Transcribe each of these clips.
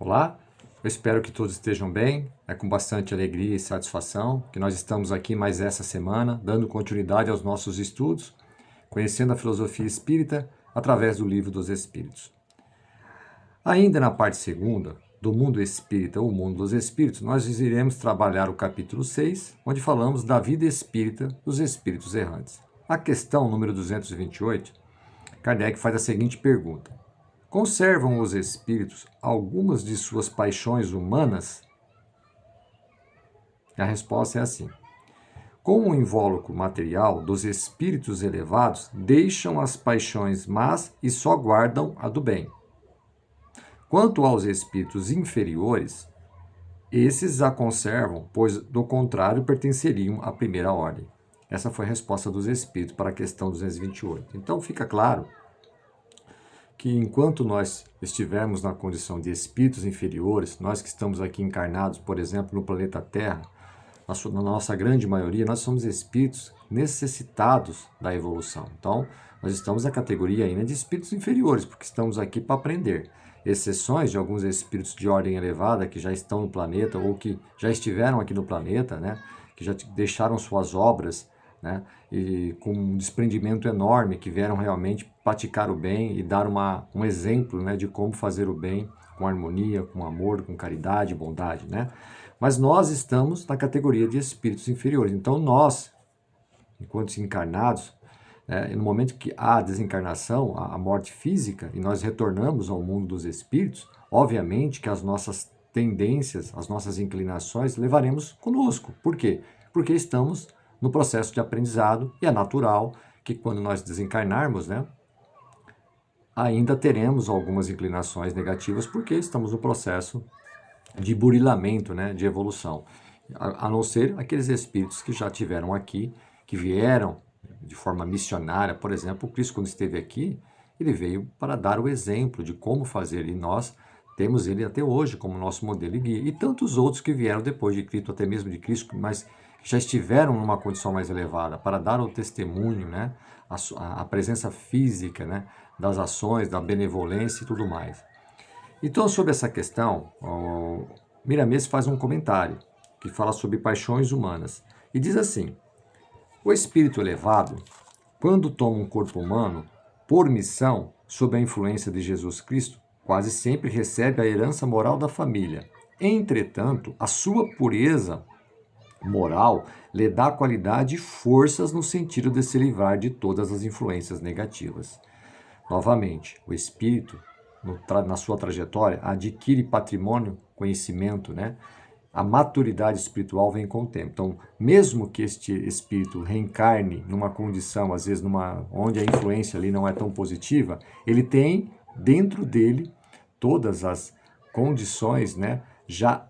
Olá, eu espero que todos estejam bem, com bastante alegria e satisfação, que nós estamos aqui mais essa semana, dando continuidade aos nossos estudos, conhecendo a filosofia espírita através do Livro dos Espíritos. Ainda na parte segunda, do mundo espírita ou mundo dos espíritos, nós iremos trabalhar o capítulo 6, onde falamos da vida espírita dos espíritos errantes. A questão número 228, Kardec faz a seguinte pergunta: conservam os espíritos algumas de suas paixões humanas? A resposta é assim: com o invólucro material dos espíritos elevados, deixam as paixões más e só guardam a do bem. Quanto aos espíritos inferiores, esses a conservam, pois do contrário pertenceriam à primeira ordem. Essa foi a resposta dos espíritos para a questão 228. Então fica claro que enquanto nós estivermos na condição de espíritos inferiores, nós que estamos aqui encarnados, por exemplo, no planeta Terra, na nossa grande maioria, nós somos espíritos necessitados da evolução. Então, nós estamos na categoria ainda de espíritos inferiores, porque estamos aqui para aprender. Exceções de alguns espíritos de ordem elevada que já estão no planeta ou que já estiveram aqui no planeta, né, que já deixaram suas obras, né, e com um desprendimento enorme, que vieram realmente praticar o bem e dar um exemplo, né, de como fazer o bem com harmonia, com amor, com caridade, bondade, né? Mas nós estamos na categoria de espíritos inferiores. Então nós, enquanto encarnados, no momento que há a desencarnação, a morte física, e nós retornamos ao mundo dos espíritos, obviamente que as nossas tendências, as nossas inclinações levaremos conosco. Por quê? Porque estamos no processo de aprendizado e é natural que quando nós desencarnarmos, né, ainda teremos algumas inclinações negativas porque estamos no processo de burilamento, né, de evolução. A não ser aqueles espíritos que já tiveram aqui, que vieram de forma missionária. Por exemplo, o Cristo, quando esteve aqui, ele veio para dar o exemplo de como fazer, e nós temos ele até hoje como nosso modelo e guia. E tantos outros que vieram depois de Cristo, até mesmo de Cristo, mas já estiveram numa condição mais elevada, para dar o testemunho, né, a presença física, né, das ações, da benevolência e tudo mais. Então, sobre essa questão, o Miramês faz um comentário que fala sobre paixões humanas e diz assim: o espírito elevado, quando toma um corpo humano, por missão, sob a influência de Jesus Cristo, quase sempre recebe a herança moral da família. Entretanto, a sua pureza moral lhe dá qualidade e forças no sentido de se livrar de todas as influências negativas. Novamente, o espírito, na sua trajetória, adquire patrimônio, conhecimento, né? A maturidade espiritual vem com o tempo. Então, mesmo que este espírito reencarne numa condição, às vezes, onde a influência ali não é tão positiva, ele tem dentro dele todas as condições, né, já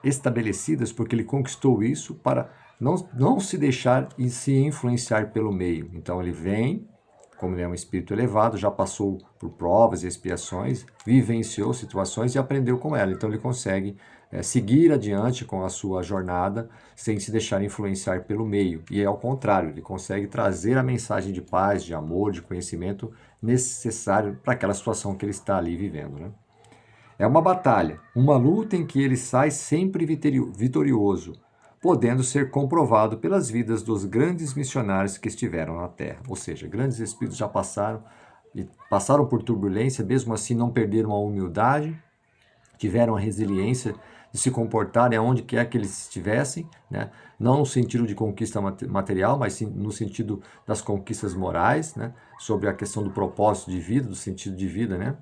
estabelecidas, porque ele conquistou isso para não se deixar e se influenciar pelo meio. Então, ele vem, como ele é um espírito elevado, já passou por provas e expiações, vivenciou situações e aprendeu com ela. Então ele consegue seguir adiante com a sua jornada sem se deixar influenciar pelo meio. E é ao contrário, ele consegue trazer a mensagem de paz, de amor, de conhecimento necessário para aquela situação que ele está ali vivendo, né? É uma batalha, uma luta em que ele sai sempre vitorioso, podendo ser comprovado pelas vidas dos grandes missionários que estiveram na Terra. Ou seja, grandes espíritos já passaram e passaram por turbulência, mesmo assim não perderam a humildade, tiveram a resiliência de se comportarem aonde quer que eles estivessem, né? Não no sentido de conquista material, mas sim no sentido das conquistas morais, né? Sobre a questão do propósito de vida, do sentido de vida, né?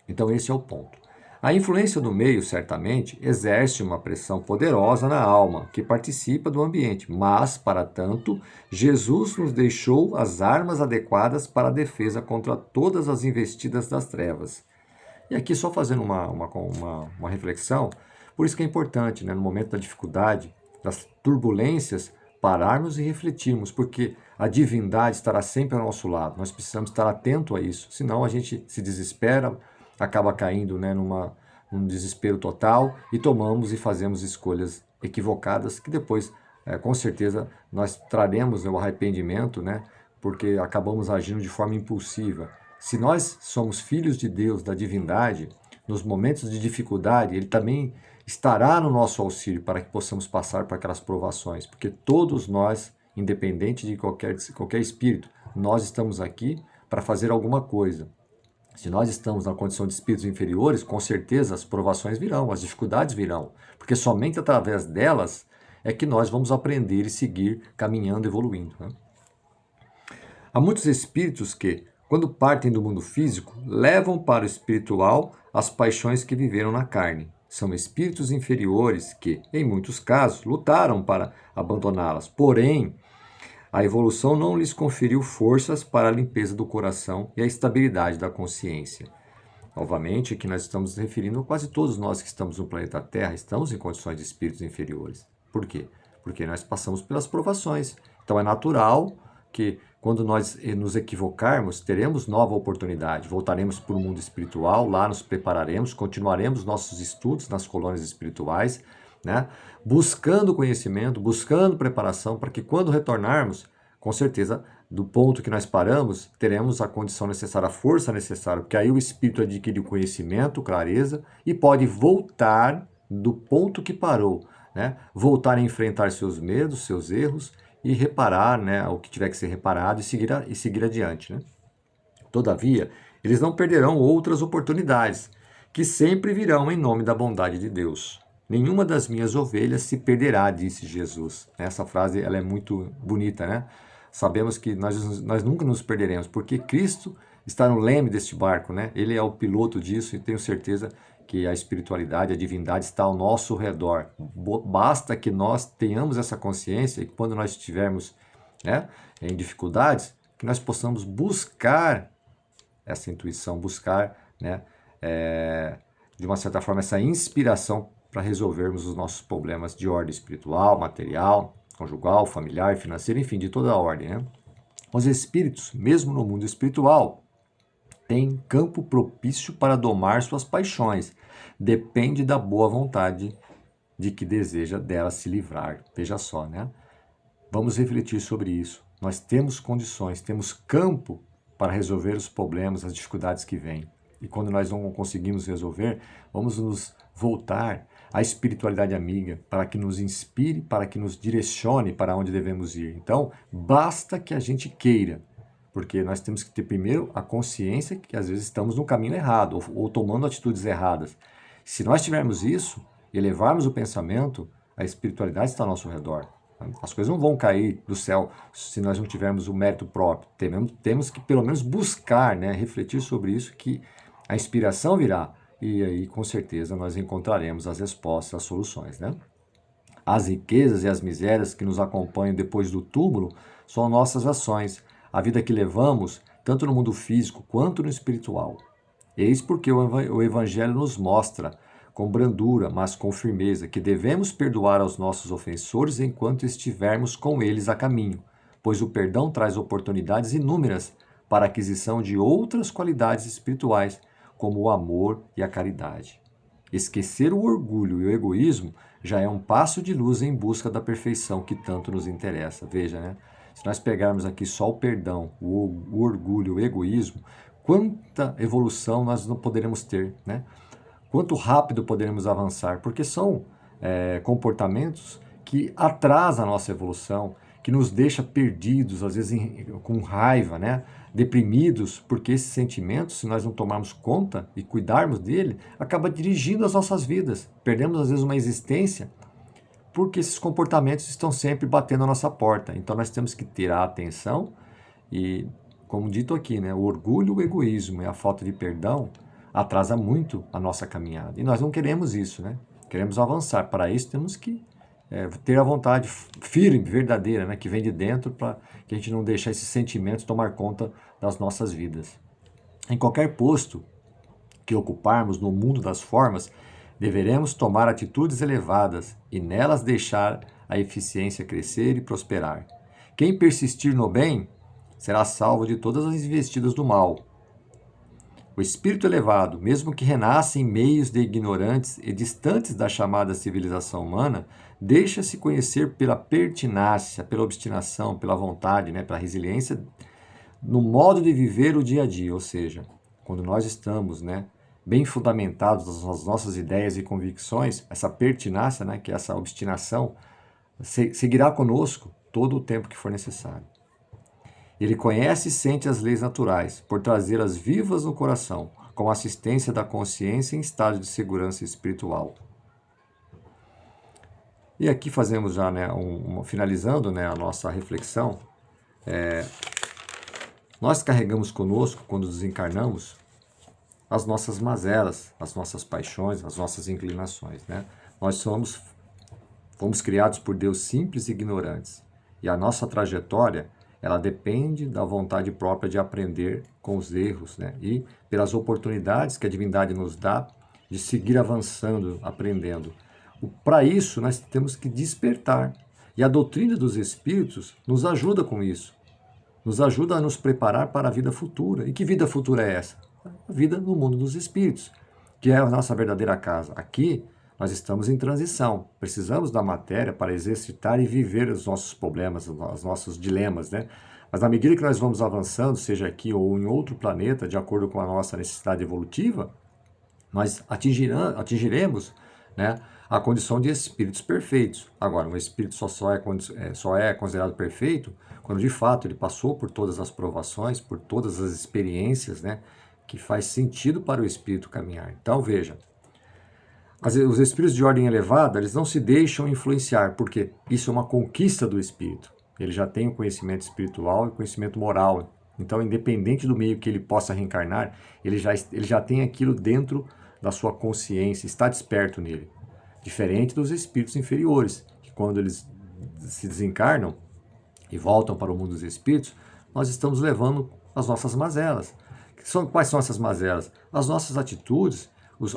Então esse é o ponto. A influência do meio, certamente, exerce uma pressão poderosa na alma, que participa do ambiente, mas, para tanto, Jesus nos deixou as armas adequadas para a defesa contra todas as investidas das trevas. E aqui só fazendo uma reflexão, por isso que é importante, né, no momento da dificuldade, das turbulências, pararmos e refletirmos, porque a divindade estará sempre ao nosso lado. Nós precisamos estar atento a isso, senão a gente se desespera, acaba caindo, né, num desespero total e tomamos e fazemos escolhas equivocadas que depois, com certeza, nós traremos, né, o arrependimento, né, porque acabamos agindo de forma impulsiva. Se nós somos filhos de Deus, da divindade, nos momentos de dificuldade, Ele também estará no nosso auxílio para que possamos passar por aquelas provações, porque todos nós, independente de qualquer espírito, nós estamos aqui para fazer alguma coisa. Se nós estamos na condição de espíritos inferiores, com certeza as provações virão, as dificuldades virão, porque somente através delas é que nós vamos aprender e seguir caminhando, evoluindo, né? Há muitos espíritos que, quando partem do mundo físico, levam para o espiritual as paixões que viveram na carne. São espíritos inferiores que, em muitos casos, lutaram para abandoná-las. Porém, a evolução não lhes conferiu forças para a limpeza do coração e a estabilidade da consciência. Novamente, aqui nós estamos nos referindo a quase todos nós que estamos no planeta Terra, estamos em condições de espíritos inferiores. Por quê? Porque nós passamos pelas provações. Então é natural que quando nós nos equivocarmos, teremos nova oportunidade. Voltaremos para o mundo espiritual, lá nos prepararemos, continuaremos nossos estudos nas colônias espirituais, né? Buscando conhecimento, buscando preparação, para que quando retornarmos, com certeza, do ponto que nós paramos, teremos a condição necessária, a força necessária, porque aí o espírito adquire o conhecimento, clareza, e pode voltar do ponto que parou, né? Voltar a enfrentar seus medos, seus erros, e reparar, né, o que tiver que ser reparado e seguir adiante, né? Todavia, eles não perderão outras oportunidades, que sempre virão em nome da bondade de Deus. Nenhuma das minhas ovelhas se perderá, disse Jesus. Essa frase ela é muito bonita, né? Sabemos que nós nunca nos perderemos, porque Cristo está no leme deste barco, né? Ele é o piloto disso e tenho certeza que a espiritualidade, a divindade está ao nosso redor. Basta que nós tenhamos essa consciência e quando nós estivermos, né, em dificuldades, que nós possamos buscar essa intuição, buscar, né, de uma certa forma, essa inspiração para resolvermos os nossos problemas de ordem espiritual, material, conjugal, familiar, financeira, enfim, de toda a ordem, né? Os espíritos, mesmo no mundo espiritual, têm campo propício para domar suas paixões. Depende da boa vontade de que deseja delas se livrar. Veja só, né? Vamos refletir sobre isso. Nós temos condições, temos campo para resolver os problemas, as dificuldades que vêm. E quando nós não conseguimos resolver, vamos nos voltar à espiritualidade amiga para que nos inspire, para que nos direcione para onde devemos ir. Então, basta que a gente queira, porque nós temos que ter primeiro a consciência que às vezes estamos no caminho errado ou tomando atitudes erradas. Se nós tivermos isso e elevarmos o pensamento, a espiritualidade está ao nosso redor. As coisas não vão cair do céu se nós não tivermos o mérito próprio. Temos que pelo menos buscar, né, refletir sobre isso, que a inspiração virá e aí com certeza nós encontraremos as respostas, as soluções, né? As riquezas e as misérias que nos acompanham depois do túmulo são nossas ações, a vida que levamos tanto no mundo físico quanto no espiritual. Eis porque o Evangelho nos mostra com brandura, mas com firmeza, que devemos perdoar aos nossos ofensores enquanto estivermos com eles a caminho, pois o perdão traz oportunidades inúmeras para a aquisição de outras qualidades espirituais, como o amor e a caridade. Esquecer o orgulho e o egoísmo já é um passo de luz em busca da perfeição que tanto nos interessa. Veja, né? Se nós pegarmos aqui só o perdão, o orgulho, o egoísmo, quanta evolução nós não poderemos ter, né? Quanto rápido poderemos avançar, porque são comportamentos que atrasam a nossa evolução, que nos deixa perdidos, às vezes com raiva, né? Deprimidos, porque esse sentimento, se nós não tomarmos conta e cuidarmos dele, acaba dirigindo as nossas vidas. Perdemos às vezes uma existência porque esses comportamentos estão sempre batendo a nossa porta. Então nós temos que ter a atenção e, como dito aqui, né, o orgulho, o egoísmo e a falta de perdão atrasa muito a nossa caminhada. E nós não queremos isso, né? Queremos avançar. Para isso temos que ter a vontade firme, verdadeira, né, que vem de dentro, para que a gente não deixe esses sentimentos tomar conta das nossas vidas. Em qualquer posto que ocuparmos no mundo das formas, deveremos tomar atitudes elevadas e nelas deixar a eficiência crescer e prosperar. Quem persistir no bem será salvo de todas as investidas do mal. O espírito elevado, mesmo que renasça em meios de ignorantes e distantes da chamada civilização humana, deixa-se conhecer pela pertinácia, pela obstinação, pela vontade, né, pela resiliência no modo de viver o dia a dia, ou seja, quando nós estamos, né, bem fundamentados nas nossas ideias e convicções, essa pertinácia, né, que é essa obstinação, seguirá conosco todo o tempo que for necessário. Ele conhece e sente as leis naturais, por trazê-las vivas no coração, com a assistência da consciência em estado de segurança espiritual. E aqui fazemos já, né, finalizando, né, a nossa reflexão, nós carregamos conosco, quando desencarnamos, as nossas mazelas, as nossas paixões, as nossas inclinações, né? Nós fomos criados por Deus simples e ignorantes. E a nossa trajetória, ela depende da vontade própria de aprender com os erros, né? E pelas oportunidades que a divindade nos dá de seguir avançando, aprendendo. Para isso, nós temos que despertar. E a doutrina dos espíritos nos ajuda com isso. Nos ajuda a nos preparar para a vida futura. E que vida futura é essa? A vida no mundo dos espíritos, que é a nossa verdadeira casa. Aqui, nós estamos em transição. Precisamos da matéria para exercitar e viver os nossos problemas, os nossos dilemas, né? Mas à medida que nós vamos avançando, seja aqui ou em outro planeta, de acordo com a nossa necessidade evolutiva, nós atingiremos, né, a condição de espíritos perfeitos. Agora, um espírito só é considerado perfeito quando de fato ele passou por todas as provações, por todas as experiências, né, que faz sentido para o espírito caminhar. Então, veja, os espíritos de ordem elevada, eles não se deixam influenciar, porque isso é uma conquista do espírito. Ele já tem o conhecimento espiritual e conhecimento moral. Então, independente do meio que ele possa reencarnar, ele já tem aquilo dentro da sua consciência, está desperto nele. Diferente dos espíritos inferiores, que quando eles se desencarnam e voltam para o mundo dos espíritos, nós estamos levando as nossas mazelas. Quais são essas mazelas? As nossas atitudes,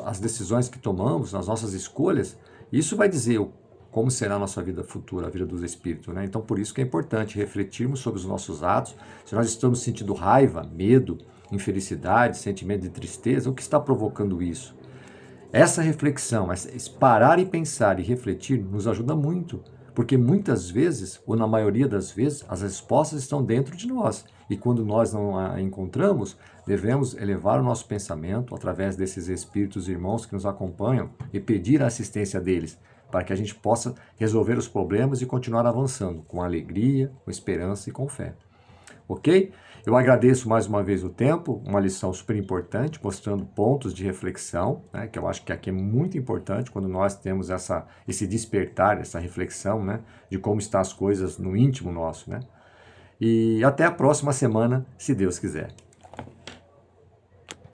as decisões que tomamos, as nossas escolhas, isso vai dizer como será a nossa vida futura, a vida dos espíritos, né? Então, por isso que é importante refletirmos sobre os nossos atos. Se nós estamos sentindo raiva, medo, infelicidade, sentimento de tristeza, o que está provocando isso? Essa reflexão, parar e pensar e refletir nos ajuda muito, porque muitas vezes, ou na maioria das vezes, as respostas estão dentro de nós. E quando nós não a encontramos, devemos elevar o nosso pensamento através desses espíritos irmãos que nos acompanham e pedir a assistência deles, para que a gente possa resolver os problemas e continuar avançando com alegria, com esperança e com fé. Ok? Eu agradeço mais uma vez o tempo, uma lição super importante, mostrando pontos de reflexão, né, que eu acho que aqui é muito importante quando nós temos esse despertar, essa reflexão, né, de como estão as coisas no íntimo nosso, né? E até a próxima semana, se Deus quiser.